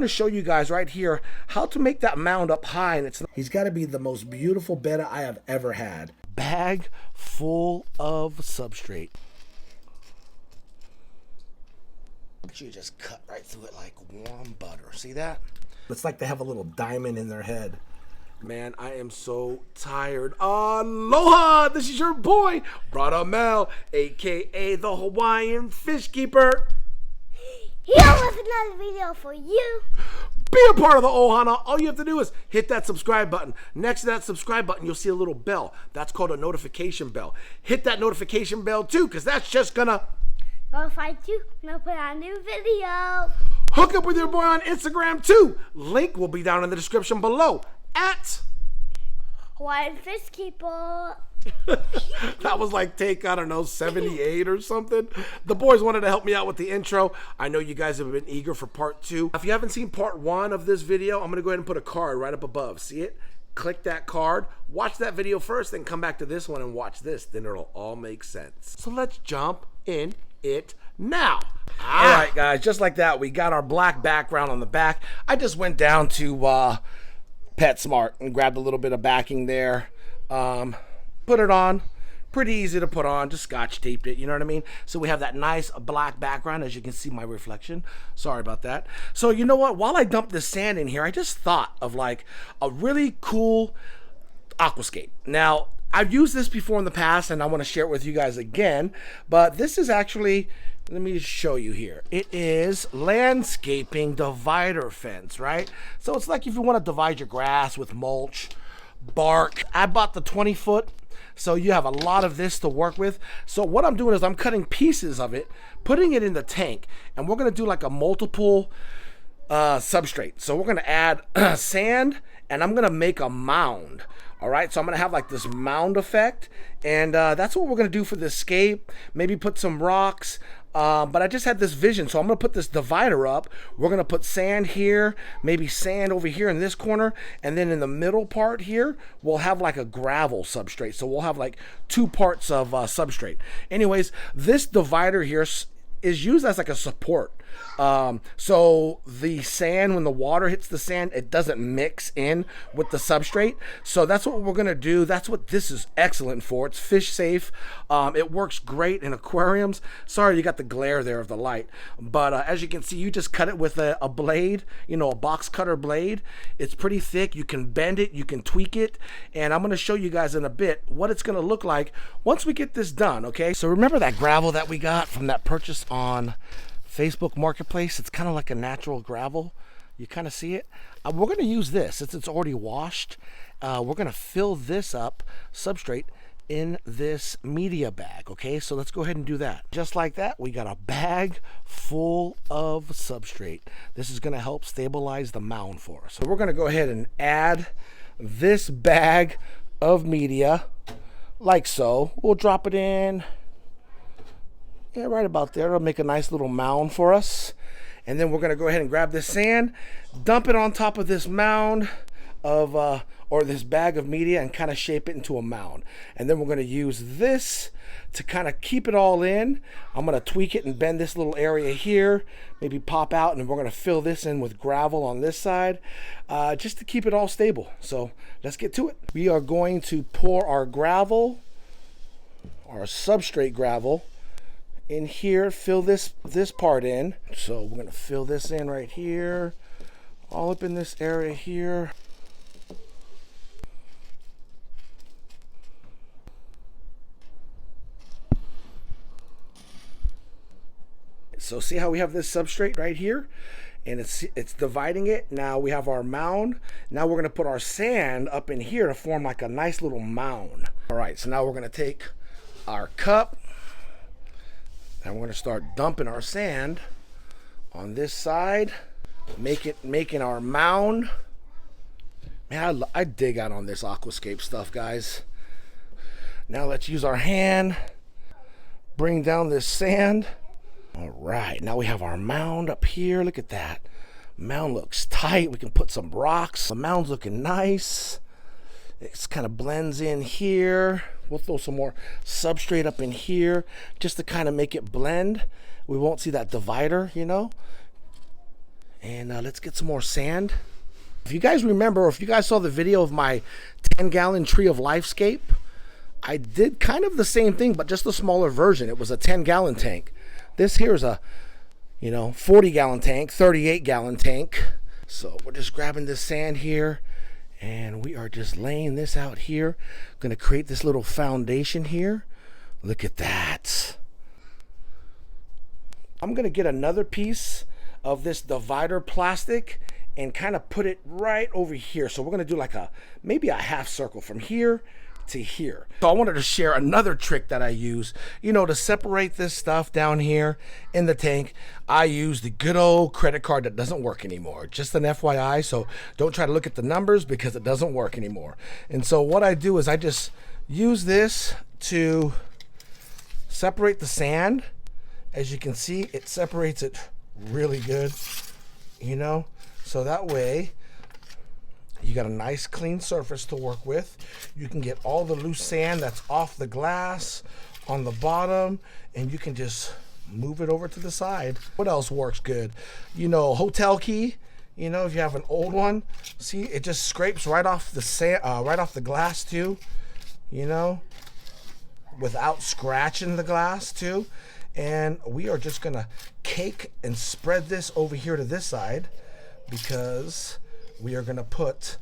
I'm going to show you guys right here how to make that mound up high. And he's got to be the most beautiful betta I have ever had. Bag full of substrate. You just cut right through it like warm butter. See that? It's like they have a little diamond in their head. Man, I am so tired. Aloha! This is your boy, Brother Mel, aka the Hawaiian Fish Keeper. Here was another video for you. Be a part of the Ohana. All you have to do is hit that subscribe button. Next to that subscribe button, you'll see a little bell. That's called a notification bell. Hit that notification bell too, because that's just gonna notify you when I put out a new video. Hook up with your boy on Instagram too. Link will be down in the description below at Hawaiian Fish Keeper. That was like take, I don't know, 78 or something. The boys wanted to help me out with the intro. I know you guys have been eager for part 2. If you haven't seen part 1 of this video, I'm going to go ahead and put a card right up above. See it? Click that card. Watch that video first, then come back to this one and watch this. Then it'll all make sense. So let's jump in it now. All right, guys, just like that, we got our black background on the back. I just went down to PetSmart and grabbed a little bit of backing there. Put it on. Pretty easy to put on. Just scotch taped it, you know what I mean? So we have that nice black background. As you can see, my reflection. Sorry about that. So you know what? While I dumped the sand in here, I just thought of like a really cool aquascape. Now, I've used this before in the past, and I want to share it with you guys again. But this is actually, let me just show you here. It is landscaping divider fence, right? So it's like if you want to divide your grass with mulch, bark. I bought the 20-foot. So you have a lot of this to work with. So what I'm doing is I'm cutting pieces of it, putting it in the tank, and we're gonna do like a multiple substrate. So we're gonna add sand, and I'm gonna make a mound. All right, so I'm gonna have like this mound effect, and that's what we're gonna do for this scape. Maybe put some rocks. But I just had this vision, so I'm gonna put this divider up. We're gonna put sand here, maybe sand over here in this corner, and then in the middle part here, we'll have like a gravel substrate. So we'll have like 2 parts of substrate. Anyways, this divider here is used as like a support. So the sand, when the water hits the sand, it doesn't mix in with the substrate. So that's what we're gonna do. That's what this is excellent for. It's fish safe. It works great in aquariums. Sorry you got the glare there of the light, but as you can see, you just cut it with a blade, you know, a box cutter blade. It's pretty thick. You can bend it, you can tweak it, and I'm gonna show you guys in a bit what it's gonna look like once we get this done. Okay, so remember that gravel that we got from that purchase on Facebook Marketplace? It's kind of like a natural gravel. You kind of see it. We're going to use this since it's already washed. We're going to fill this up, substrate, in this media bag. Okay, so let's go ahead and do that. Just like that, we got a bag full of substrate. This is going to help stabilize the mound for us. So we're going to go ahead and add this bag of media like so. We'll drop it in. Yeah, right about there. It'll make a nice little mound for us. And then we're going to go ahead and grab this sand, dump it on top of this mound of, or this bag of media, and kind of shape it into a mound. And then we're going to use this to kind of keep it all in. I'm going to tweak it and bend this little area here, maybe pop out, and then we're going to fill this in with gravel on this side, just to keep it all stable. So let's get to it. We are going to pour our gravel, our substrate gravel, in here, fill this part in. So we're gonna fill this in right here, all up in this area here. So see how we have this substrate right here, and it's dividing it. Now we have our mound. Now we're gonna put our sand up in here to form like a nice little mound. All right, so now we're gonna take our cup, and we're going to start dumping our sand on this side, making our mound. Man, I dig out on this aquascape stuff, guys. Now let's use our hand, bring down this sand. All right, now we have our mound up here. Look at that. Mound looks tight. We can put some rocks. The mound's looking nice. It kind of blends in here. We'll throw some more substrate up in here just to kind of make it blend. We won't see that divider, you know. And let's get some more sand. If you guys remember, or if you guys saw the video of my 10-gallon Tree of Lifescape, I did kind of the same thing, but just a smaller version. It was a 10-gallon tank. This here is a, 40-gallon tank, 38-gallon tank. So we're just grabbing this sand here, and we are just laying this out here. Gonna create this little foundation here. Look at that. I'm gonna get another piece of this divider plastic and kind of put it right over here. So we're gonna do like maybe a half circle from here to here. So I wanted to share another trick that I use, to separate this stuff down here in the tank. I use the good old credit card that doesn't work anymore. Just an FYI, so don't try to look at the numbers because it doesn't work anymore. And so what I do is I just use this to separate the sand. As you can see, it separates it really good, so that way you got a nice clean surface to work with. You can get all the loose sand that's off the glass on the bottom, and you can just move it over to the side. What else works good? Hotel key, if you have an old one, see, it just scrapes right off the sand, right off the glass too, without scratching the glass too. And we are just gonna cake and spread this over here to this side, because we are gonna put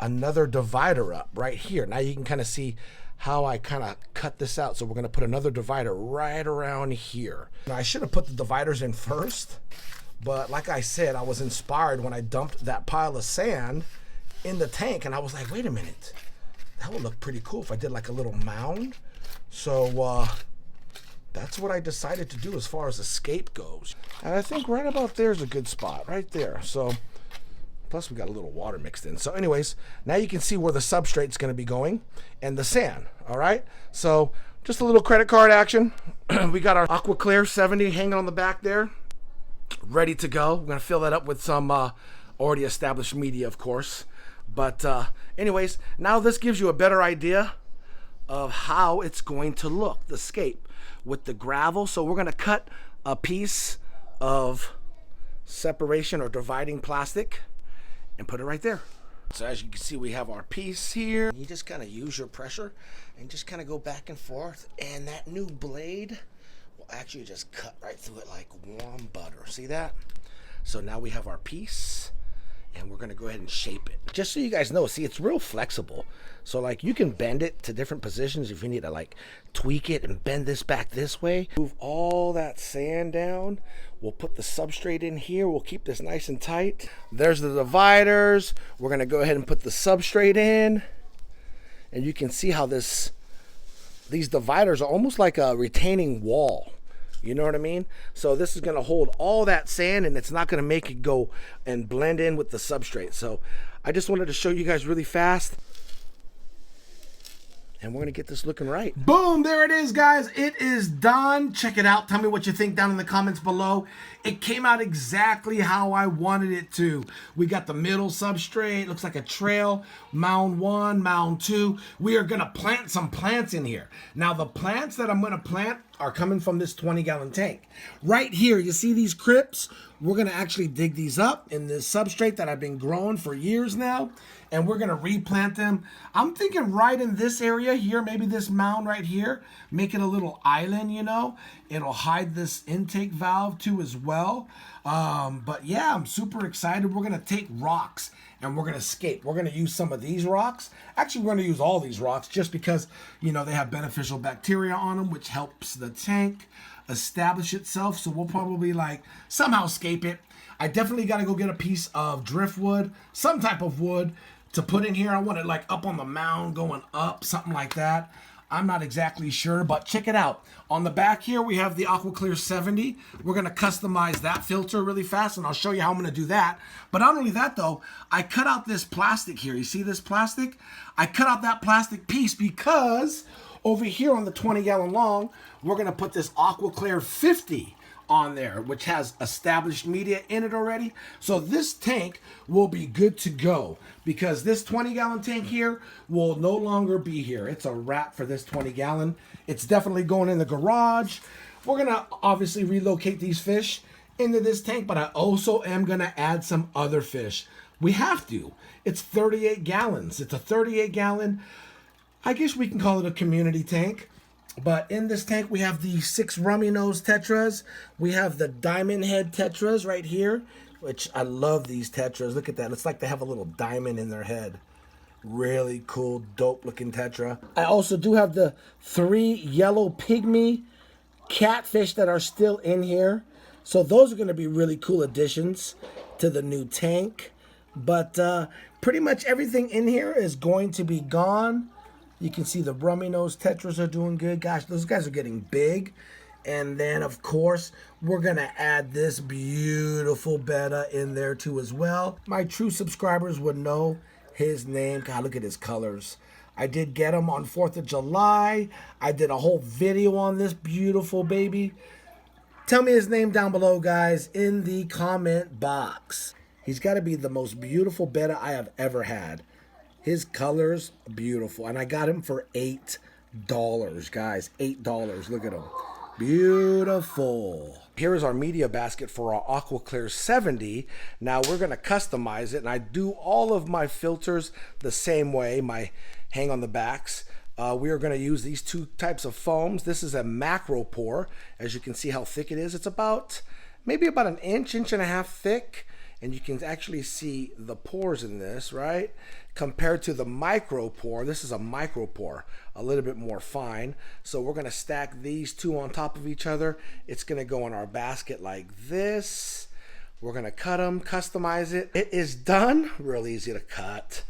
another divider up right here. Now you can kind of see how I kind of cut this out. So we're gonna put another divider right around here. Now I should have put the dividers in first, but like I said, I was inspired when I dumped that pile of sand in the tank, and I was like, wait a minute, that would look pretty cool if I did like a little mound. So that's what I decided to do as far as escape goes. And I think right about there is a good spot, right there. So, plus we got a little water mixed in. So anyways, now you can see where the substrate's gonna be going and the sand, all right? So just a little credit card action. We got our Aqua Clear 70 hanging on the back there, ready to go. We're gonna fill that up with some already established media, of course. But anyways, now this gives you a better idea of how it's going to look, the scape with the gravel. So we're gonna cut a piece of separation or dividing plastic and put it right there. So as you can see, we have our piece here. You just kind of use your pressure and just kind of go back and forth, and that new blade will actually just cut right through it like warm butter. See that? So now we have our piece, and we're gonna go ahead and shape it. Just so you guys know, see, it's real flexible. So like you can bend it to different positions if you need to like tweak it and bend this back this way. Move all that sand down. We'll put the substrate in here. We'll keep this nice and tight. There's the dividers. We're gonna go ahead and put the substrate in. And you can see how these dividers are almost like a retaining wall. You know what I mean? So this is gonna hold all that sand, and it's not gonna make it go and blend in with the substrate. So I just wanted to show you guys really fast. And we're gonna get this looking right. Boom, there it is, guys. It is done. Check it out. Tell me what you think down in the comments below. It came out exactly how I wanted it to. We got the middle substrate, looks like a trail, mound 1, mound 2. We are gonna plant some plants in here. Now the plants that I'm gonna plant are coming from this 20-gallon tank. Right here, you see these crypts? We're gonna actually dig these up in this substrate that I've been growing for years now, and we're gonna replant them. I'm thinking right in this area here, maybe this mound right here, make it a little island, It'll hide this intake valve too as well. But yeah, I'm super excited. We're gonna take rocks and we're gonna scape. We're gonna use some of these rocks. Actually, we're gonna use all these rocks just because, they have beneficial bacteria on them, which helps the tank establish itself. So we'll probably somehow scape it. I definitely gotta go get a piece of driftwood, some type of wood to put in here. I want it up on the mound, going up, something like that. I'm not exactly sure, but check it out. On the back here, we have the Aqua Clear 70. We're gonna customize that filter really fast, and I'll show you how I'm gonna do that. But not only that though, I cut out this plastic here. You see this plastic? I cut out that plastic piece because over here on the 20-gallon long, we're gonna put this Aqua Clear 50 on there, which has established media in it already. So this tank will be good to go because this 20-gallon tank here will no longer be here. It's a wrap for this 20-gallon. It's definitely going in the garage. We're gonna obviously relocate these fish into this tank, but I also am gonna add some other fish. We have to. It's 38 gallons. It's a 38 gallon, I guess we can call it a community tank. But in this tank, we have the 6 rummy nose tetras. We have the diamond head tetras right here, which I love these tetras. Look at that. It's like they have a little diamond in their head. Really cool, dope looking tetra. I also do have the 3 yellow pygmy catfish that are still in here. So those are going to be really cool additions to the new tank. But pretty much everything in here is going to be gone. You can see the rummy nose tetras are doing good. Gosh, those guys are getting big. And then, of course, we're going to add this beautiful betta in there too as well. My true subscribers would know his name. God, look at his colors. I did get him on 4th of July. I did a whole video on this beautiful baby. Tell me his name down below, guys, in the comment box. He's got to be the most beautiful betta I have ever had. His colors, beautiful. And I got him for $8, guys. $8. Look at him. Beautiful. Here is our media basket for our Aqua Clear 70. Now we're going to customize it, and I do all of my filters the same way, my hang on the backs. We are going to use these 2 types of foams. This is a macro pour. As you can see how thick it is. It's about, maybe about an inch and a half thick. And you can actually see the pores in this, right? Compared to the micro pour, this is a micro pour, a little bit more fine. So we're gonna stack these 2 on top of each other. It's gonna go in our basket like this. We're gonna cut them, customize it. It is done, real easy to cut.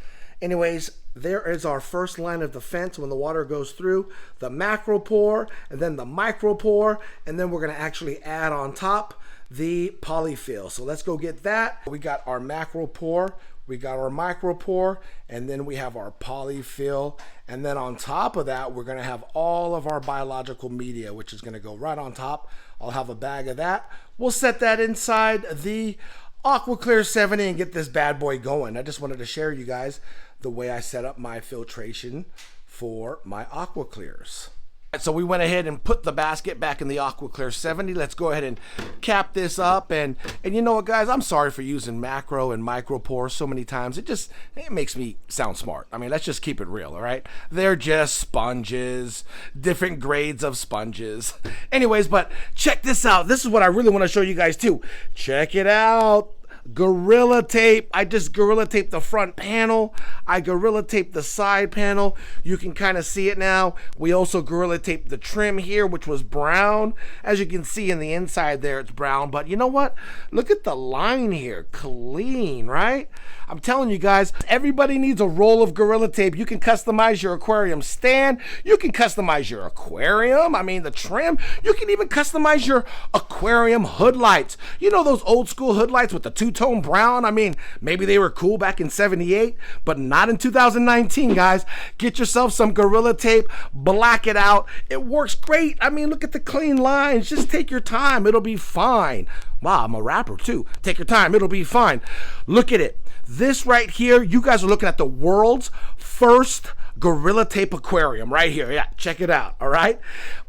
Anyways, there is our first line of defense when the water goes through. The macro pour, and then the micro pour, and then we're gonna actually add on top the polyfill. So let's go get that. We got our macro pour, we got our micro pour, and then we have our polyfill. And then on top of that, we're gonna have all of our biological media, which is gonna go right on top. I'll have a bag of that. We'll set that inside the Aqua Clear 70 and get this bad boy going. I just wanted to share you guys the way I set up my filtration for my Aqua Clears. So we went ahead and put the basket back in the Aqua Clear 70. Let's go ahead and cap this up. And you know what, guys? I'm sorry for using macro and micro pour so many times. It makes me sound smart. I mean, let's just keep it real, all right? They're just sponges, different grades of sponges. Anyways, but check this out. This is what I really want to show you guys too. Check it out. Gorilla tape. I just Gorilla tape the front panel. I Gorilla tape the side panel. You can kind of see it now. We also Gorilla tape the trim here, which was brown. As you can see in the inside there, it's brown. But you know what? Look at the line here. Clean, right? I'm telling you guys, everybody needs a roll of Gorilla tape. You can customize your aquarium stand. You can customize your aquarium. I mean, the trim. You can even customize your aquarium hood lights. You know those old school hood lights with the two-tone brown? I mean, maybe they were cool back in '78, but not in 2019, guys. Get yourself some Gorilla tape, black it out. It works great. I mean, look at the clean lines. Just take your time. It'll be fine. Wow, I'm a rapper too. Take your time. It'll be fine. Look at it. This right here, you guys are looking at the world's first Gorilla tape aquarium right here. Yeah, check it out, all right?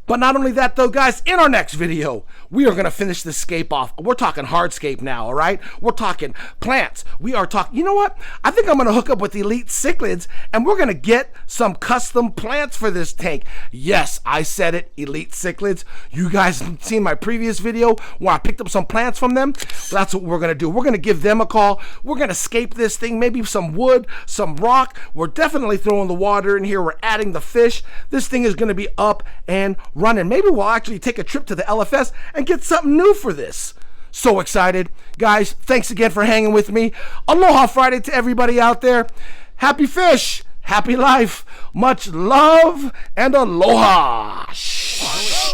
But not only that though, guys, in our next video, we are going to finish this scape off. We're talking hardscape now, all right? We're talking plants. We are talking, you know what? I think I'm going to hook up with Elite Cichlids and we're going to get some custom plants for this tank. Yes, I said it, Elite Cichlids. You guys have seen my previous video where I picked up some plants from them. That's what we're going to do. We're going to give them a call. We're going to scape this thing, maybe some wood, some rock. We're definitely throwing the water in here. We're adding the fish. This thing is going to be up and running. Maybe we'll actually take a trip to the LFS and get something new for this. So excited. Guys, thanks again for hanging with me. Aloha Friday to everybody out there. Happy fish, happy life, much love, and aloha. Shh.